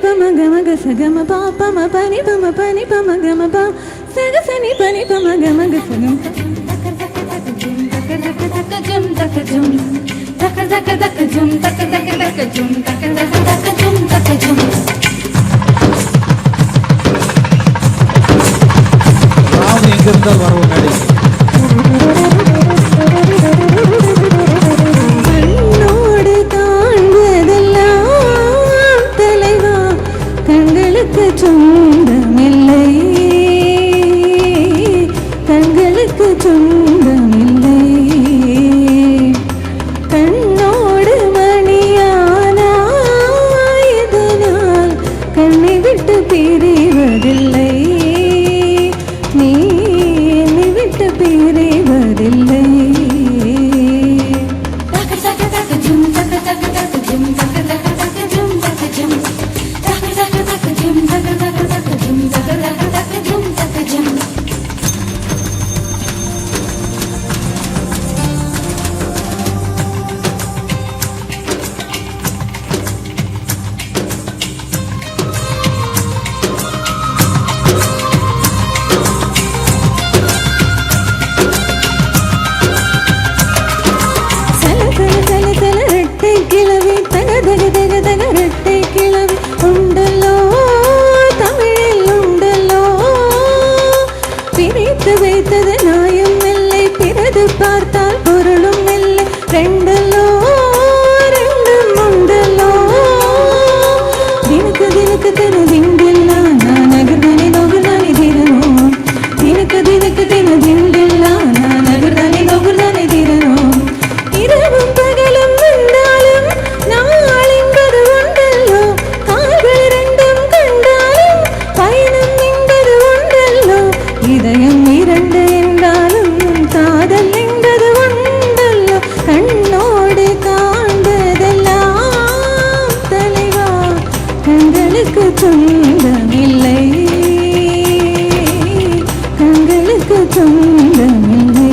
pama gama ga sa gama pa pama pani pama gama pa sa ga sa ni pani pama gama ga sa gama Ram எங்க இருந்தால் வரவும் நடி சொந்தமில்லை தங்களுக்கு சொந்தமில்லை கண்ணோடு மணியானாயதனால் கண்ணை விட்டு பிரிவதில்லை நீ என்னை விட்டு பிரிவதில்லை வைத்தது நாயும் இல்லை பிறகு பார்த்தால் பொருளும் இல்லை ரெண்டல்லோ ரெண்டும் உண்டல்லோ தினக்கு தினக்கு தின திண்டில்ல நான் நகர்தானே நோகுதானே தினமோ தினக்கு தினக்கு தின திண்டில்ல நான் நகர்தானே நோகுதானே தினமோ இரவும் பகலும் வந்தாலும் நாள் என்பது உண்டல்லோ கால்கள் ரெண்டும் கண்டாலும் பயணம் என்பது உண்டல்லோ இதயம் இரண்டு என்றாலும் காதல் என்பது உண்டல்லோ கண்ணோடு காண்பதெல்லாம் தலைவா கண்களுக்கு சொந்தமில்லை கண்களுக்கு சொந்தமில்லை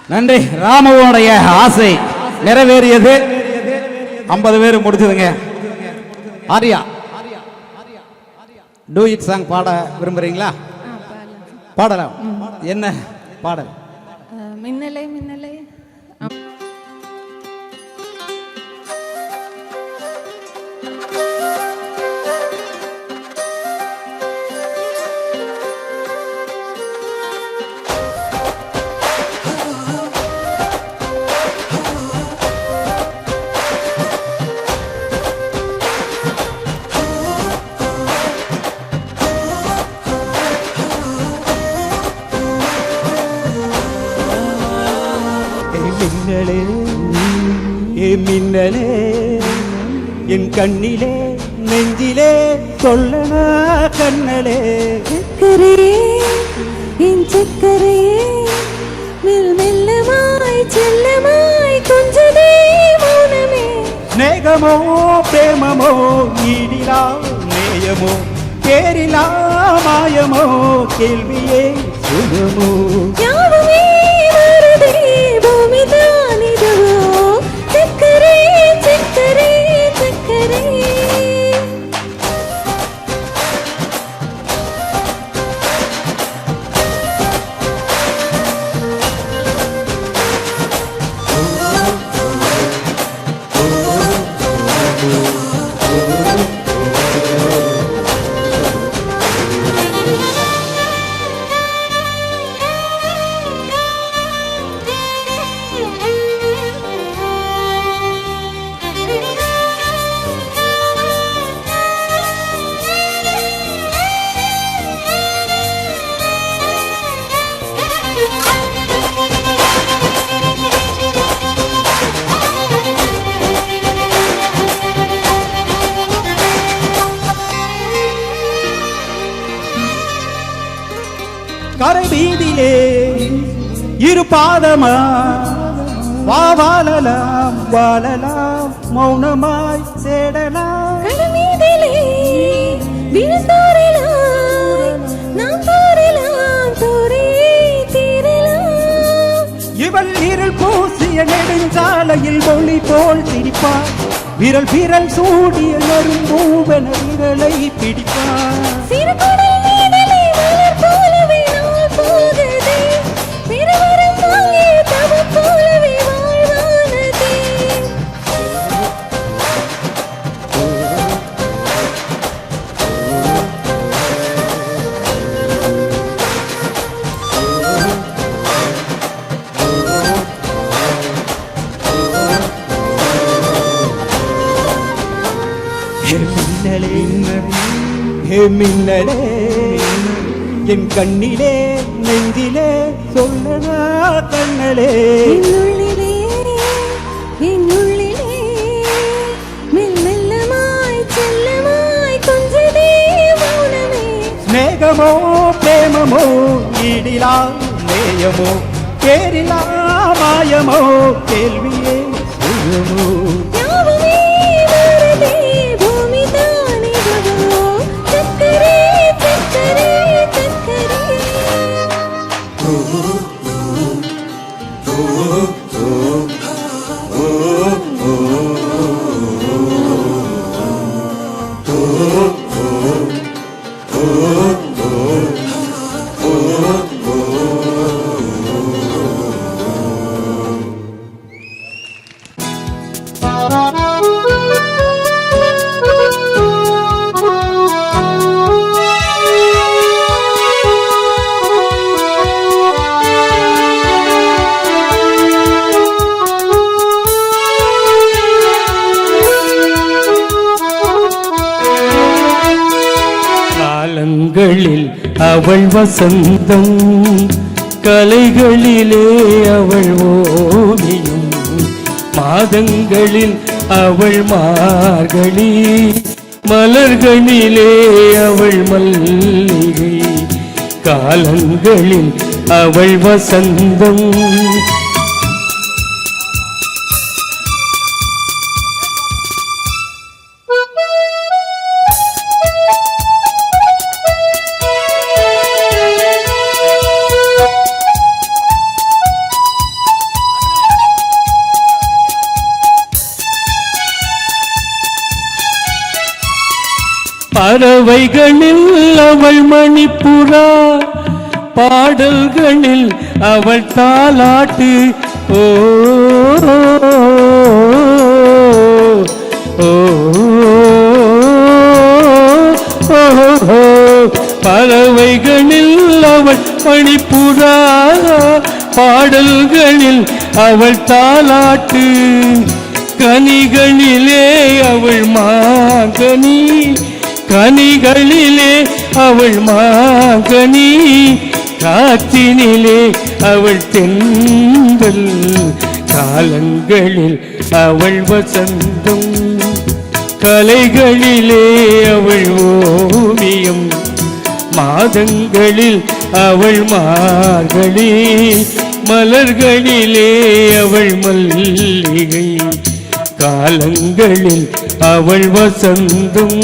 நன்றி. ராமுவோடைய ஆசை நிறைவேறியது. 50 பேர் முடிச்சதுங்க. ஆரியா டூ இட் சாங் பாட விரும்புறீங்களா? பாடலாம். என்ன பாடல்? மின்னலே மின்னலே. மின்னலே ஏ மின்னலே என் கண்ணிலே நெஞ்சிலே சொல்லனா கண்ணலே சக்கரே என் சக்கரே மெல் மெல்லமாய் செல்லமாய் கொஞ்சதே மௌனமே ஸ்நேகமோ பிரேமமோ ஈடிலா நேயமோ பேரிலா மாயமோ கேள்வியே சுகமோ யாவுமே வருதே பூமிதான் இதுவோ சக்கரே சக்கரே சக்கரே கரை வீதியிலே இரு பாதமா வாழலாம் வாழலாம் மௌனமாய் தேடலாம் கடமீதிலே விழுந்தாரலாம் நாம் தாரலாம் தோரே தீரலாம் இவள் இருள் பூசிய நெடுஞ்சாலையில் ஒளி போல் சிரிப்பார் விரல் விரல் சூடிய நறும்பூவன விரலை பிடிப்பார் சிறுகுடல் நீதலை மலர் போலவே நாள் போகுதே திருவரம் வாங்கிய தவம் போலவே வாழ்வானதே மின்னலே ஹே மின்னலே என் கண்ணிலே நெஞ்சிலே சொல்லனா கண்ணலே என்னுள்ளிலே என்னுள்ளிலே மெல் மெல்லமாய் செல்லமாய் கொஞ்சதே மௌனமே ஸ்நேகமோ பிரேமமோ ஈடிலா நேயமோ பேரிலா மாயமோ கேள்வியே சுகமோ யாவுமே வருதே பூமிதான் இதுவோ சக்கரே சக்கரே சக்கரே காலங்களில் அவள் வசந்தம் கலைகளிலே அவள் ஓவியம் மாதங்களில் அவள் மார்கழி மலர்களிலே அவள் மல்லிகை காலங்களில் அவள் வசந்தம் பறவைகளில் அவள் மணிப்புறா, பாடல்களில் அவள் தாலாட்டு. ஓ ஓ, பறவைகளில் அவள் மணிப்புறா, பாடல்களில் அவள் தாலாட்டு. கனிகளிலே அவள் மாங்கனி, கனிகளிலே அவள் மாங்கனி, காற்றினிலே அவள் தென்றல், காலங்களில் அவள் வசந்தம், கலைகளிலே அவள் ஓவியம், மாதங்களில் அவள் மார்கழி, மலர்களிலே அவள் மல்லிகை, காலங்களில் அவள் வசந்தம்.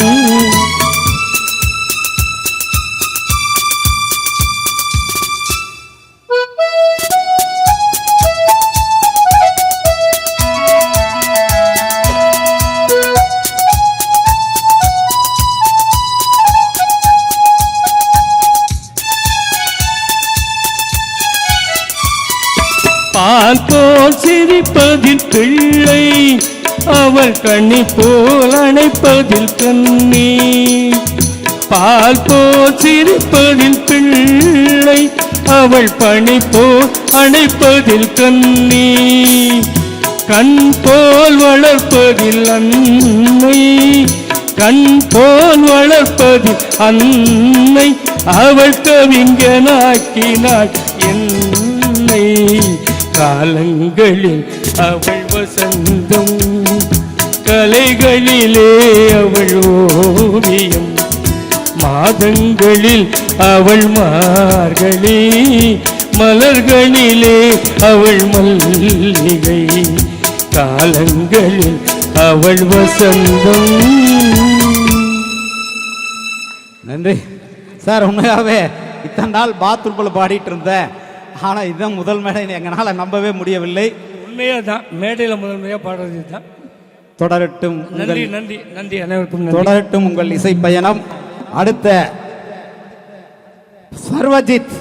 பால் போல் சிரிப்பதில் பிள்ளை, அவள் கண்ணி போல் அணைப்பதில் கண்ணி. பால் போல் சிரிப்பதில் பிள்ளை, அவள் பனி போல் அணைப்பதில் கண்ணி. கண் போல் வளர்ப்பதில் அன்னை, கண் போல் வளர்ப்பதில் அன்னை, அவள் கவிஞனாக்கினாள் என்னை. காலங்களில் அவள் வசந்தம், கலைகளிலே அவள் ஓவியம், மாதங்களில் அவள் மார்கழி, மலர்களிலே அவள் மல்லிகை, காலங்களில் அவள் வசந்தம். நன்றி சார். உண்மையாகவே இத்தனை நாள் பாத்ரூம்குள்ள பாடிட்டு இருந்தேன், ஆனால் இதுதான் முதல் மேடை, எங்களால் நம்பவே முடியவில்லை. உண்மையாக தான் மேடையில் முதல் முறையாக பாடுறது தான். தொடரட்டும். நன்றி நன்றி நன்றி அனைவருக்கும். தொடரட்டும் உங்கள் இசை பயணம். அடுத்த சர்வஜித்.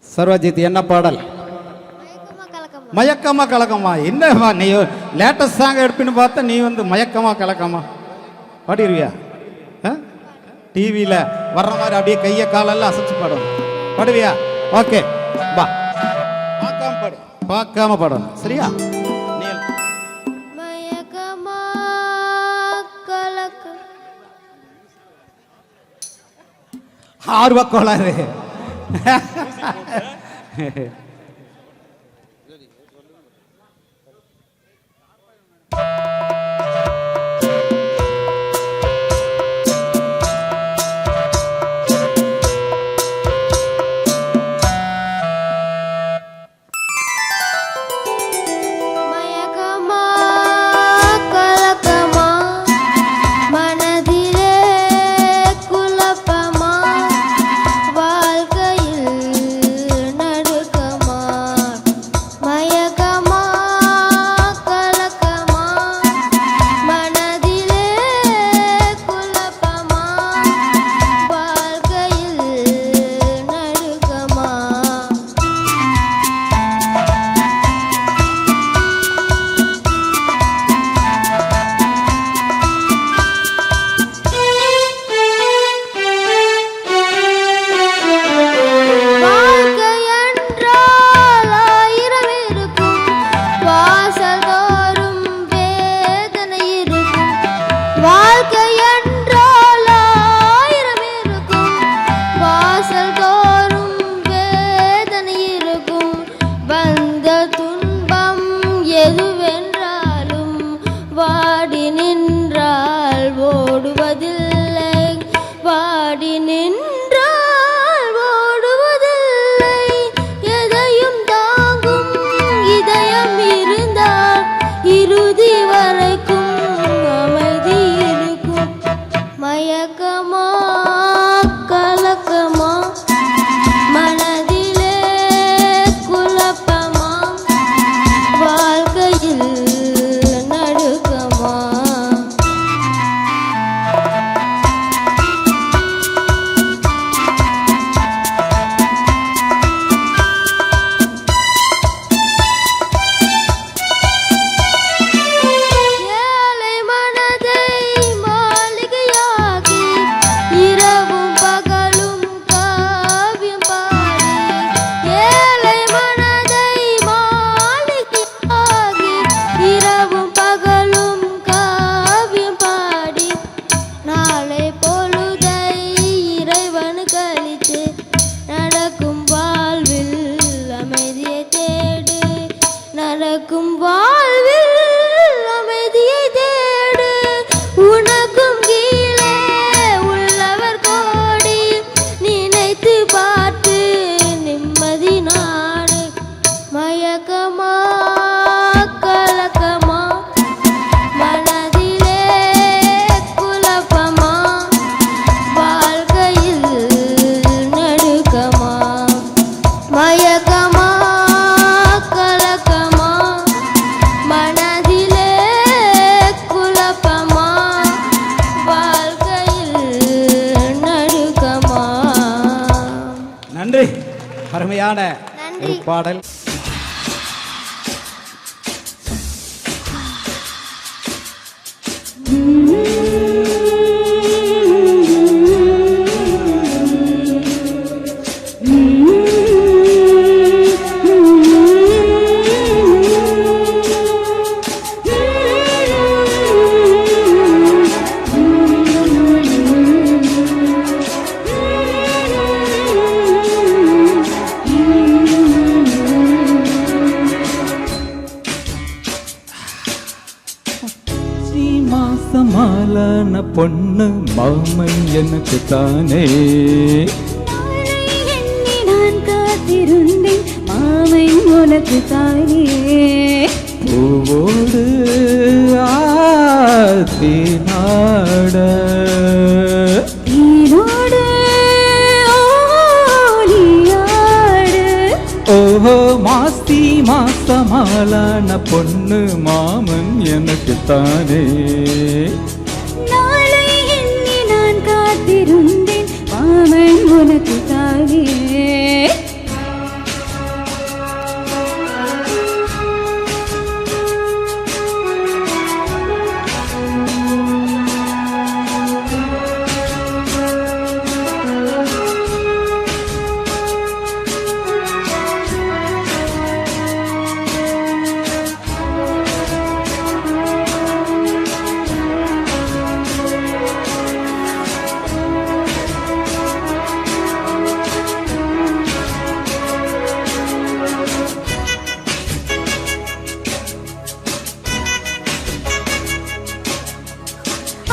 சர்வஜித் என்ன பாடல்? மயக்கமா கலக்கமா. என்னமா நீ லேட்டஸ்ட் சாங் எடுப்பின்னு பார்த்தா நீ வந்து மயக்கமா கலக்கமா பாடிடுவியா? டிவியில் வர்ற மாதிரி அப்படியே கையை காலெல்லாம் அசைச்சு பாடணும். பாடுவியா? ஓகே பா. பார்க்காம பாடு, பார்க்காம பாடணும். சரியா? ஆர்வ கோளாறு. அருமையான ஒரு பாடல். மாசமாலான பொண்ணு மாமன் எனக்கு தானே. நான் காத்திருந்தேன் மாமன் உனக்கு தானே. பூவோடு ஆத்தினாட தீனோடு ஓடியாடு. ஓஹோ மாசி மாசமாலான பொண்ணு மாமன் எனக்கு தானே. நாளை எண்ணி நான் காத்திருந்தேன் மாமன் உனக்கு தானே.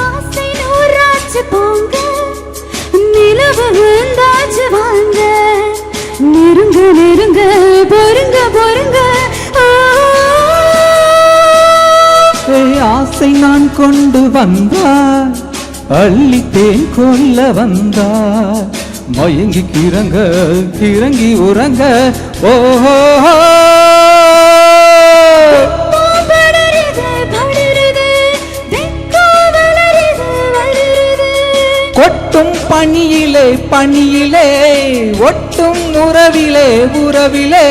ஆசை நூறாச்சு போங்க நிலவு வந்தாச்சு வாங்க. நெருங்க நெருங்க பொருங்க பொருங்க. ஆசை நான் கொண்டு வந்தார் அள்ளித்தேன் கொல்ல வந்தார். மயங்கி கிறங்க கிறங்கி உறங்க. ஓஹோ கொட்டும் பனியிலே பனியிலே ஒட்டும் உறவிலே உறவிலே.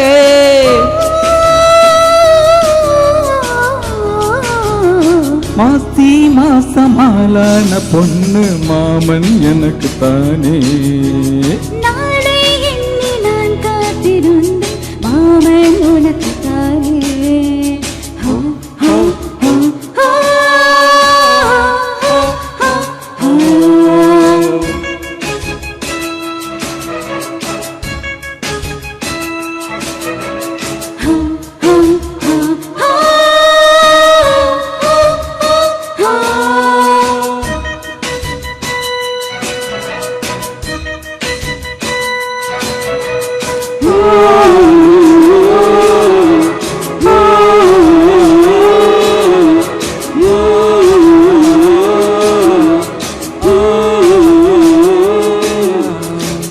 மாசி மாசமாலான பொண்ணு மாமன் எனக்கு தானே. நாளை எண்ணி நான் காத்திருந்தேன் மாமன் உனக்கு தானே.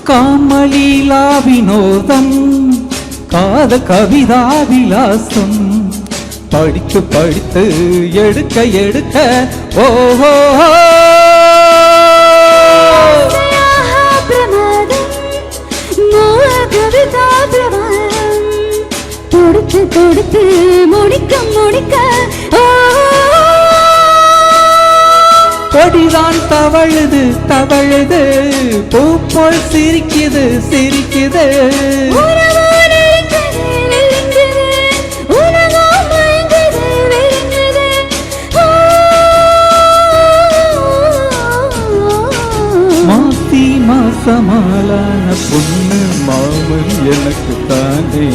காமலீலா வினோதம் காத கவிதா விலாசம் படித்து படித்து எடுக்க எடுக்க. ஓஹோ தொடுத்து தொடுத்து முடிக்க முடிக்க. கொடிதான் தவழுது தவழுது பூ போல் சிரிக்குது சிரிக்குது. மாசி மாசமாலான பொண்ணு மாமன் எனக்கு தானே.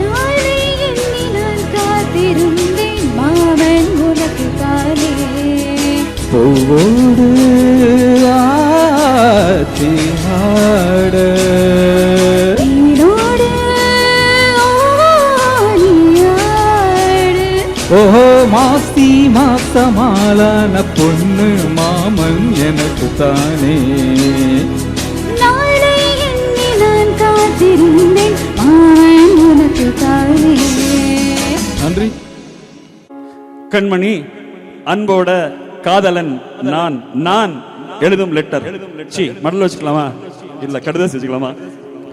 நாளை எண்ணி நான் காத்திருந்தேன் மாமன் உனக்கு தானே. பூவோடு ஆத்தினாட தீனோடு ஓடியாடு. ஓஹோ மாசி மாசமாலான பொண்ணு மாமன் எனக்கு தானே. நாளை எண்ணி நான் காத்திருந்தேன் மாமன் உனக்கு தானே. நன்றி. கண்மணி, அன்போட காதலன் நான் நான் எழுதும் லெட்டர். மடல் வச்சுக்கலாமா இல்ல கடிதம் வச்சுக்கலாமா?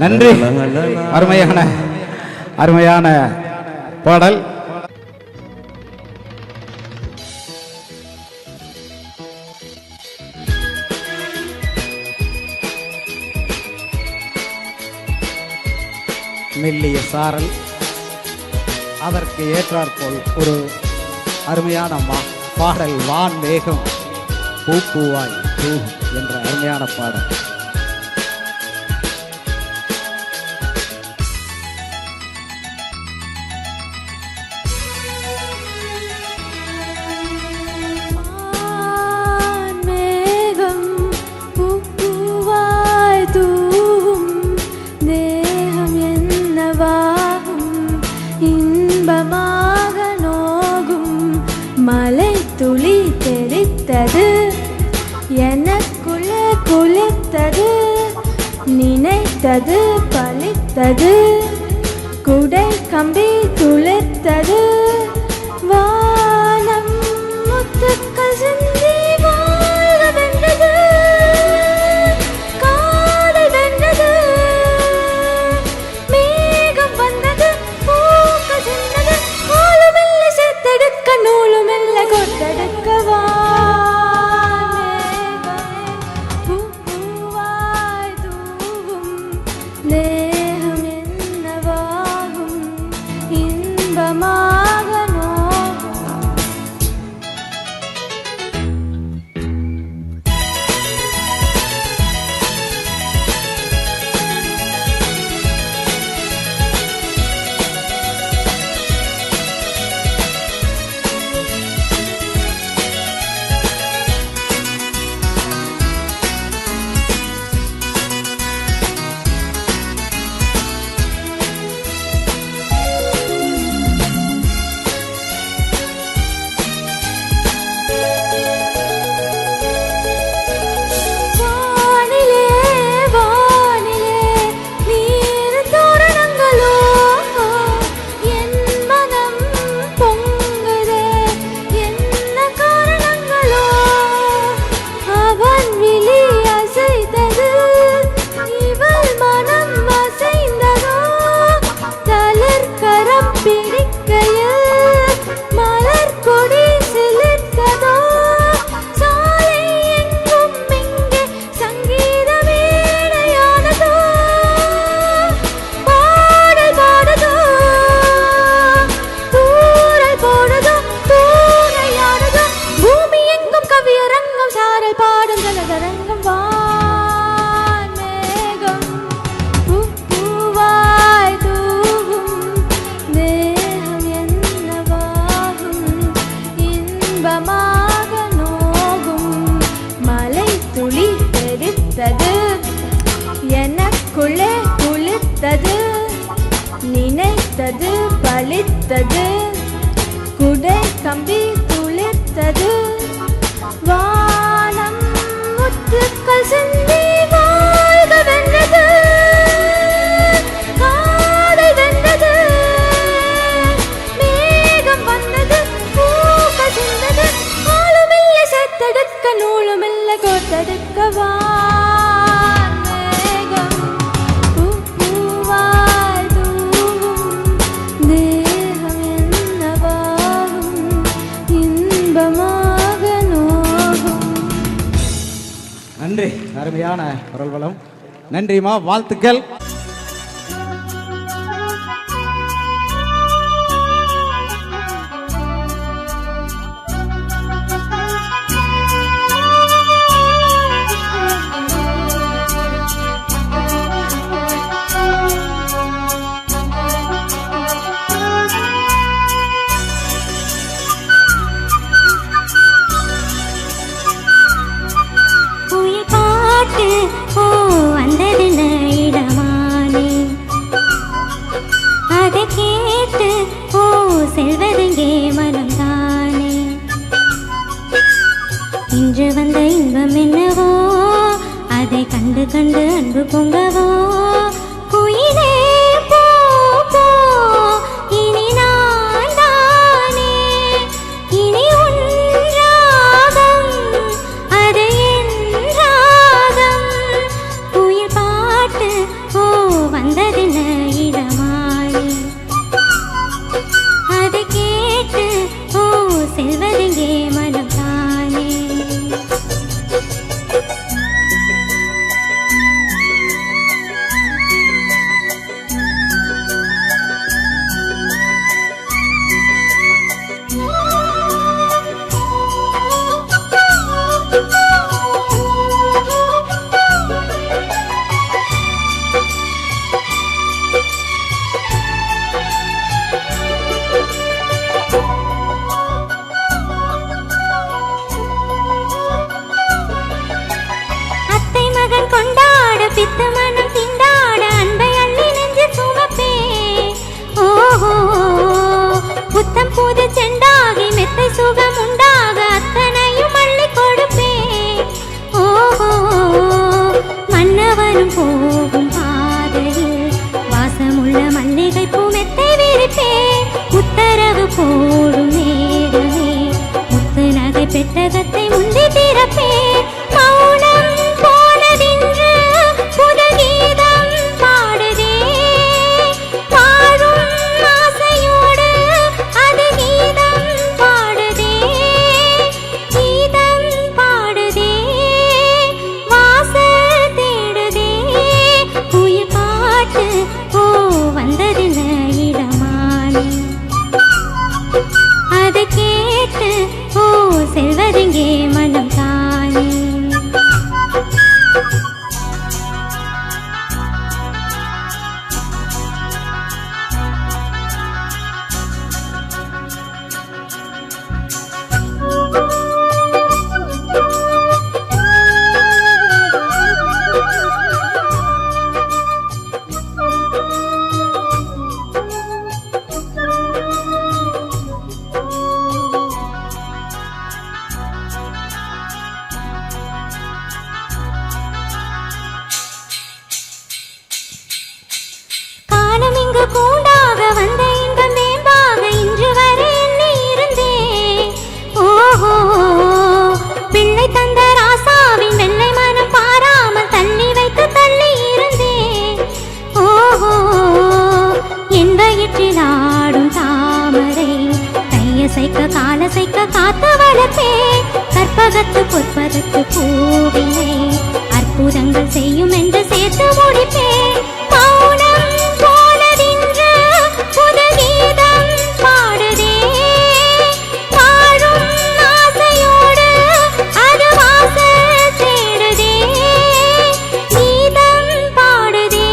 நன்றி. அருமையான அருமையான பாடல். மெல்லிய சாரல், அதற்கு ஏற்றாற்போல் ஒரு அருமையான பாடல். வான் மேகம் பூ பூவாய் தூவும் என்ற அருமையான பாடல். மலை துளி தெரித்தது, எனக்குள்ளே குளித்தது, நினைத்தது பலித்தது, குடை கம்பி துளிர்த்தது, வானம் முத்துக்கள் சிந்தி வாழ்க வென்றது, காதல் வென்றது, மேகம் வந்தது, பூக்கள் சின்னது, ஆளுமில்லை சேர்த்தெடுக்க நூலுமில்லை கொத்தெடுக்கவா. தேகம் என்னவாகும், இன்பமாக நோகும். எனக்குள்ளே குளித்தது, நினைத்தது பலித்தது, குடை கம்பி துளிர்த்தது, வானம் முத்துக்கள் சிந்தி வாழ்க வென்றது, காதல் வென்றது, மேகம் வந்தது, பூக்கள் சிந்தது, ஆளுமில்லை சேர்த்தெடுக்க நூலுமில்லை கோத்தெடுக்கவா. நன்றி. அருமையான குரல் வளம். நன்றிமா, வாழ்த்துக்கள். இன்று வந்த இன்பம் என்னவோ, அதை கண்டு கண்டு அன்பு பொங்கவோ, குயிலே போ போ, இனி நான் தான் செல்வதெங்கே மனம் தானே. கூண்டாக வந்த இன்பம் வேம்பாக இன்று வரை எண்ணி இருந்தேன். ஓஹோ, பிள்ளை தந்த ராசாவின் வெள்ளை மனம் பாராமல் தள்ளி வைத்து தள்ளி இருந்தேன். ஓஹோ, என் வயிற்றில் ஆடும் தாமரை கையசைக்க காலசைக்க காத்து வளர்ப்பேன். கற்பகத்து பொற்பதத்து பூவினை அற்புதங்கள் செய்யும் என்று சேர்த்து முடிப்பேன். மௌனம் போனதின்று புது கீதம் பாடுதே. வாழும் ஆசையோடு அது வாசல் தேடுதே. கீதம் பாடுதே,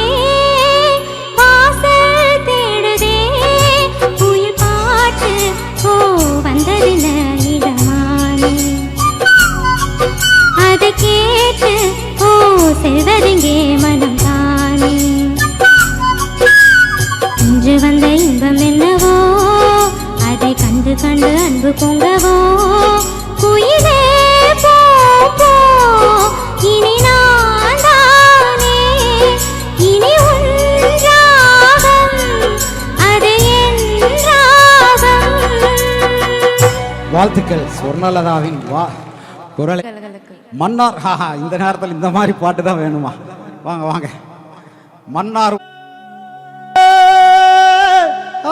வாசல் தேடுதே. உயிர் பாட்டு ஓ வந்ததில்ல இடமானே. அதை கேட்டு ஓ செல்வதெங்கே மனம் தானே. இன்று வந்த இன்பம் என்னவோ அதை கண்டு கண்டு அன்பு பொங்கவோ. குயிலே போ போ இனி நான் தானே. இனி உன் ராகம் அது என் ராகம். வாழ்த்துக்கள் சொர்ணலதாவின் குரல். மன்னார் ஹாஹா, இந்த நேரத்தில் இந்த மாதிரி பாட்டு தான் வேணுமா? வாங்க வாங்க. மன்னார்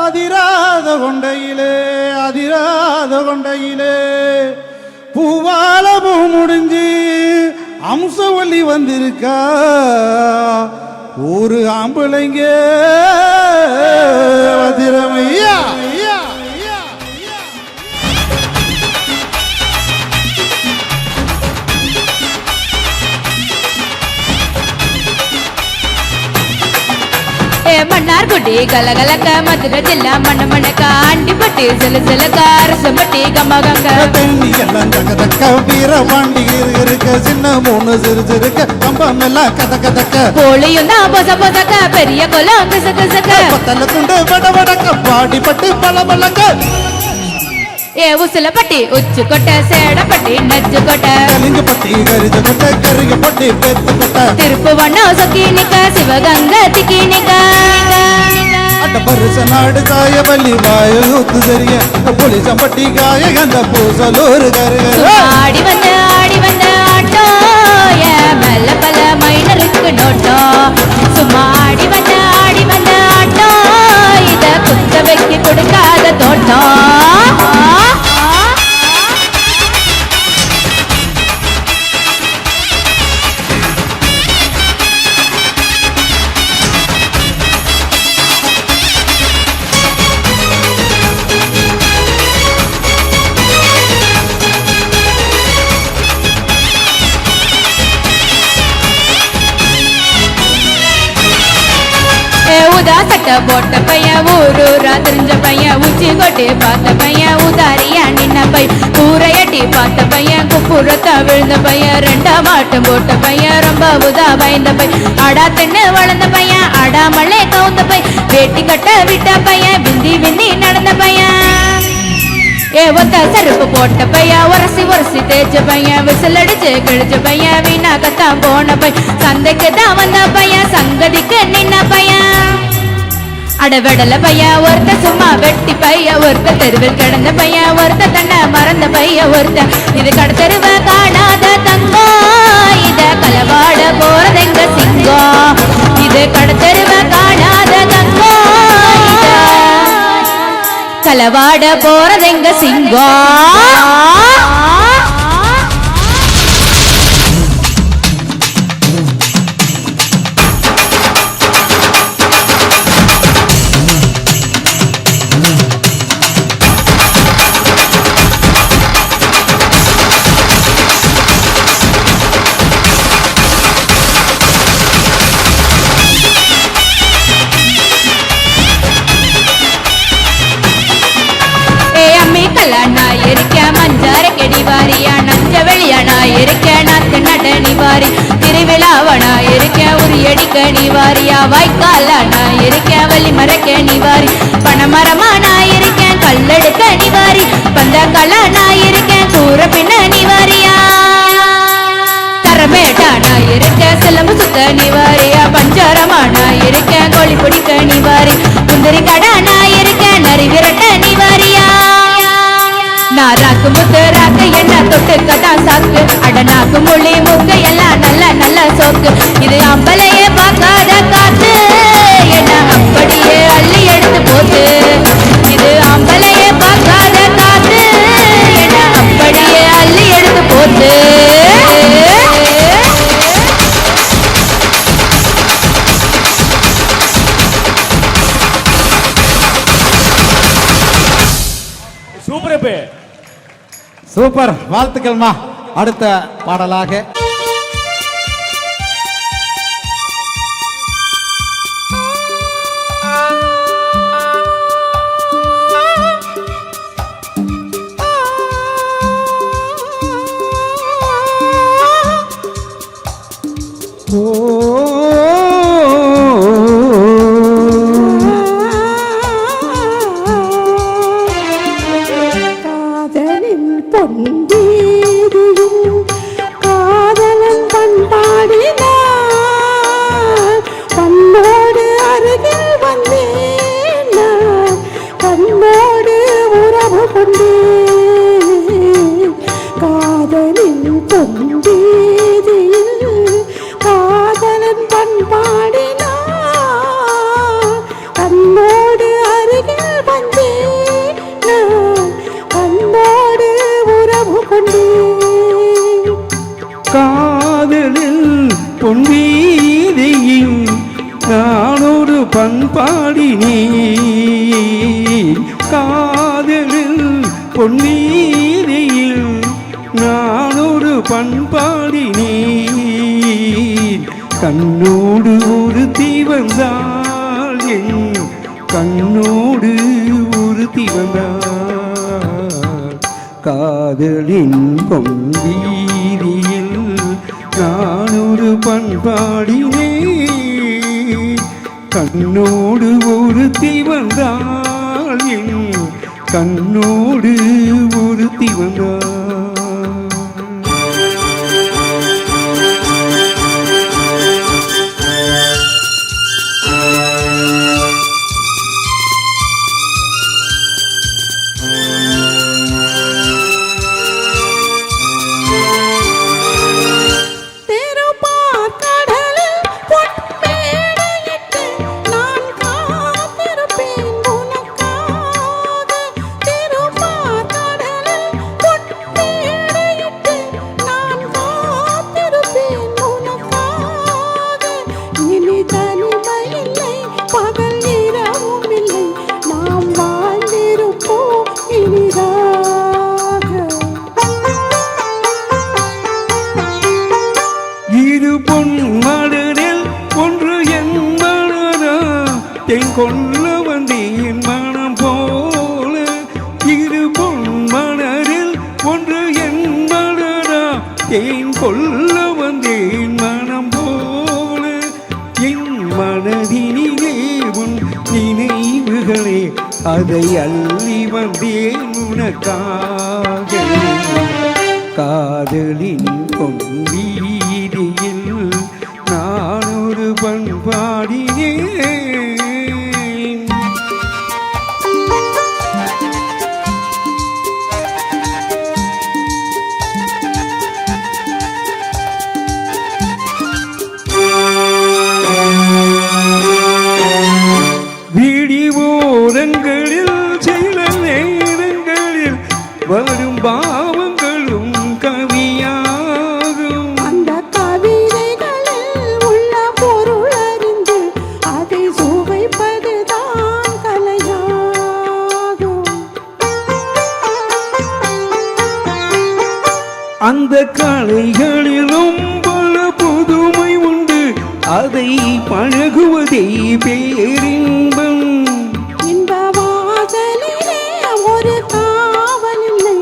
அதிராத கொண்டையிலே அதிராத கொண்டையிலே பூவால பூ முடிஞ்சு அம்சவல்லி வந்திருக்கா. ஒரு ஆம்பளைங்க திறமையா. மன்னார் குடி கலகலக்க மதுரை ஜில்லா மண்ண மணக்க ஆண்டிப்பட்டி சில சிலக்க அரசம்பட்டி கமகங்க பெண்ணி எல்லாம் தக்க தக்க வீரபாண்டி இருக்க சின்ன மூணு சிறு சிறுக்க கம்பம் எல்லாம் கத கதக்க கோழியும் தான் பொச பொசக்க பெரிய கொலம் கச கசக்க பத்தல துண்டு வட வடக்க பாடிப்பட்டு பல பலங்க ஏ உசிலப்பட்டி உச்சு கொட்டை சேடப்பட்டி நச்சு கொட்டை கலிங்கப்பட்டி கரிஜ கொட்டை கரிகப்பட்டி பெத்து கொட்டை திருப்பு வண்ணம் சொக்கி நிக்க சிவகங்கை திக்கி நிக்க அட்ட பரிச நாடு காயவல்லி வாயூத்து தெரிய புலிசம்பட்டி காய கந்த பூசலூர் கருக ஆடி வந்த ஆட்டோ ஏ மெல்ல பல மைனருக்கு நோட்டோ சும்மா ஆடி வந்த ஆட்டோ இத குத்த வைக்க கொடுக்காத தோட்டம் ஊதா சட்டை போட்ட பையன் ஊரூரா தெரிஞ்ச பையன் உச்சி கொட்டி பார்த்த பையன் உதாரியா நின்ன பையன் கூரையட்டி பார்த்த பையன் குப்புறத்தா விழுந்த பையன் ரெண்டாம் ஆட்டம் போட்ட பையன் ரொம்ப உதா பயந்த பையன் அடா தென்னு வளர்ந்த பையன் அடாமலே கவுந்த பையன் வேட்டி கட்ட விட்ட பையன் விந்தி விந்தி நடந்த பையன் ஏ ஒத்த செருப்பு போட்ட பையன் உரசி உரசி தேய்ச்ச பையன் விசில் அடிச்சு கிழிச்ச பையன் வீணாக்கத்தான் போன பையன் சந்தைக்கு தான் வந்த பையன் சங்கதிக்கு நின்ன பையன் அடவெடல பையன் ஒருத்த சும்மா வெட்டி பையன் ஒருத்த தெருவில் கிடந்த பையன் ஒருத்த தன்னை மறந்த பையன் ஒருத்த இது கடத்தெருவ காணாத தங்கம் இத களவாட போறதெங்க சிங்கம் இது கடத்தெருவ காணாத தங்கம் இத களவாட போறதெங்க சிங்கம். மஞ்சாரக்கு நிவாரியா நஞ்ச வெளியா நான் இருக்கேன் நாத்து நட நிவாரி திருவிழாவ நான் இருக்கேன் உரியடிக்க நிவாரியா வாய்க்கால நான் இருக்கேன் வள்ளி மரக்க நிவாரி பணமரமா நான் இருக்கேன் கல்லெடுக்க நிவாரி பந்தக்கால நான் இருக்கேன் கூற பின்ன நிவாரியா தரமேட்டா நான் இருக்கேன் செல்லம்பு சுத்த நிவாரியா பஞ்சாரமா நான் இருக்கேன் கோழி பிடிக்க நிவாரி முந்திரி கடா நான் இருக்கேன் நரி விரட்ட நிவாரியா நான் ராக்கு முத்து ராக்கு என்ன தொட்டுக்கதான் சாக்கு அட நாக்கு மொழி முக்கு எல்லாம் நல்ல நல்ல சோக்கு இது அம்பலையே பார்க்காத காத்து என்ன அப்படியே அள்ளி எடுத்து போத்து இது அம்பலையே பார்க்காத காத்து என்ன அப்படியே அள்ளி எடுத்து போத்து சூப்பர், வாழ்த்துக்கள்மா. அடுத்த பாடலாக பொன்வீதியில் நானொரு பண்பாடினேன் காதலில் பொன்வீதியில் நானொரு பண்பாடினேன் கண்ணோடு ஒரு தீவந்தாள் என் கண்ணோடு ஒரு தீவந்தாள் காதலின் பொன்வீதியில் நான் ஒரு பண்பாடினேன் கண்ணோடு ஒரு வந்தாள் என் கண்ணோடு ஒரு வந்தாள் கொல்ல வந்தேன் மனம் போல இரு பொன் மலரில் ஒன்று என் மலரா தேன் கொல்ல வந்தேன் மனம் போல என் மனதினிலே உன் நினைவுகளே அதை அள்ளி வந்தேன் உனக்காக காதலின் பொன்வீதியில் நான் ஒரு பண்பாடினேன் வரும் பாவங்களும் கவியாகும் அந்த கவிதைகளில் உள்ள பொருள் அறிந்து அதை சுவைப்பதுதான் கலையாகும் அந்த கலைகளிலும் பல புதுமை உண்டு அதை பழகுவதே பேரின்பம் இந்த வாசலிலே ஒரு காவல் இல்லை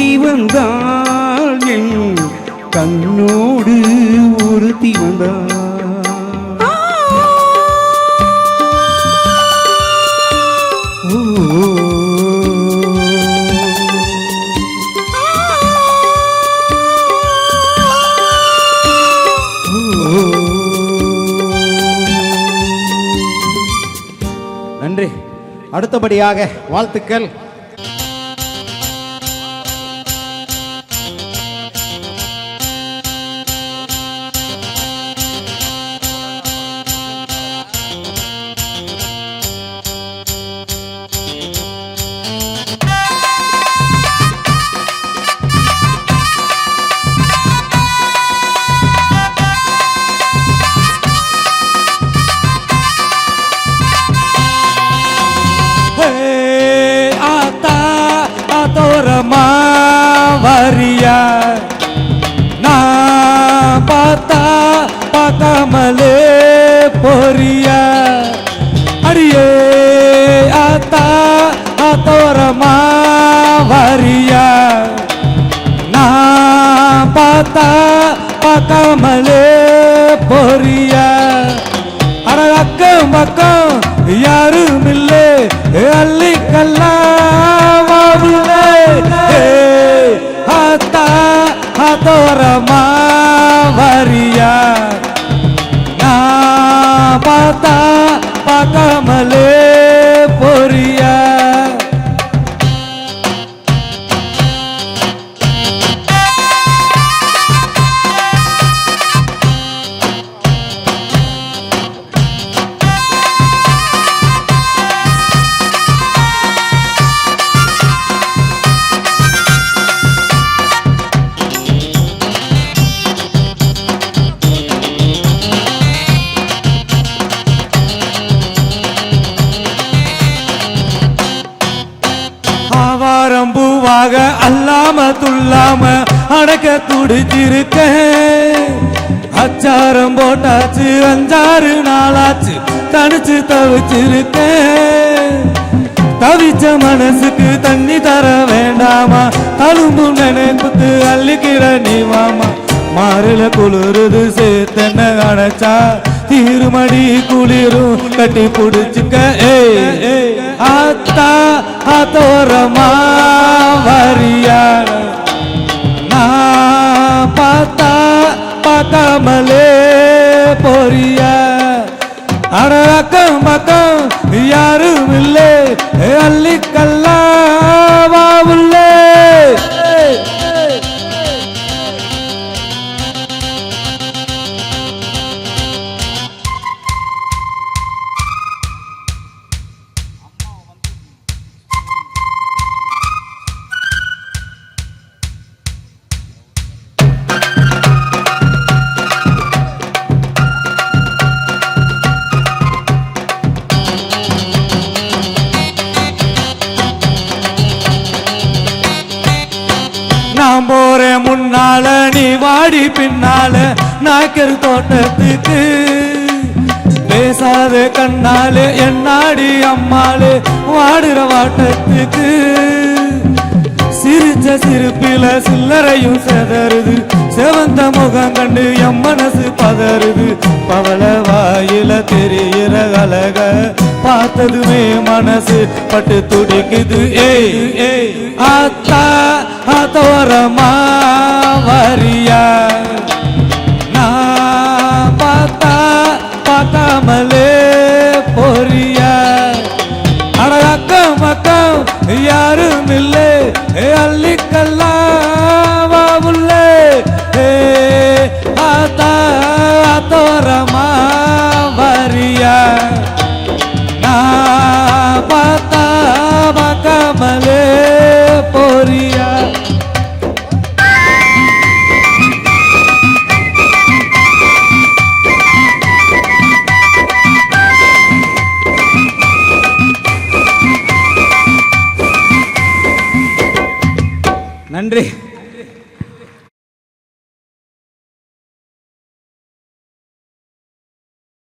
ஒருத்தி வந்தாள் என் கண்ணோடு ஒருத்தி வந்தாள் நன்றி. அடுத்தபடியாக வாழ்த்துக்கள். வரியா நான் பார்த்தா பார்க்காமலே போறியா அடியே ஆத்தா ஆத்தோரமா வரியா நான் பார்த்தா பார்க்காமலே போறியா அட அக்கம் பக்கம் யாரும் இல்லை அள்ளிக்கல்லாம் ஆத்தா ஆத்தோரமா வரியா நான் பார்த்தா பார்க்காமலே போறியா ஆவாரம்பூவாக அல்லாம துள்ளாம அடக்க துடிச்சிருக்க அச்சாரம் போட்டாச்சு 5-6 நாளாச்சு தனிச்சு தவிச்சிருக்க தவிச்ச மனசுக்கு தண்ணி தர வேண்டாமா தழும்பு நினைப்புக்கு அள்ளிக்கிற நீ மாமா மாறுல குளிருது சேத்தன அடைச்சா தீருமடி குளிரும் கட்டி புடிச்சுக்க ஆத்தா ஆத்தோரமா வரியா நான் பார்த்தா பார்க்காமலே போறியா அட அக்கம் பக்கம் யாரும் இல்லை அள்ளிக்கல்லா உள்ளே நான் போறேன் முன்னால நீ வாடி பின்னால நாய்க்கர் தோட்டத்துக்கு பேசாத கண்ணாலே என்னாடி அம்மாளே வாடுற வாட்டத்துக்கு சிரிச்ச சிரிப்பில சில்லறையும் செதறுது செவந்த முகம் கண்டு எம் மனசு பதறுது பவள வாயில தெரிகிற அழக பார்த்ததுமே மனசு பட்டு துடிக்குது ஆத்தா ஆத்தோரமா வரியா நான் பார்த்தா பார்க்காமலே போறியா அட அக்கம் பக்கம் யாரும் இல்லை அள்ளிக்கல்லாம் உள்ளே ஆத்தா ஆத்தோரமா வரியா நான் பார்த்தா பார்க்காமலே போறியா நன்றி.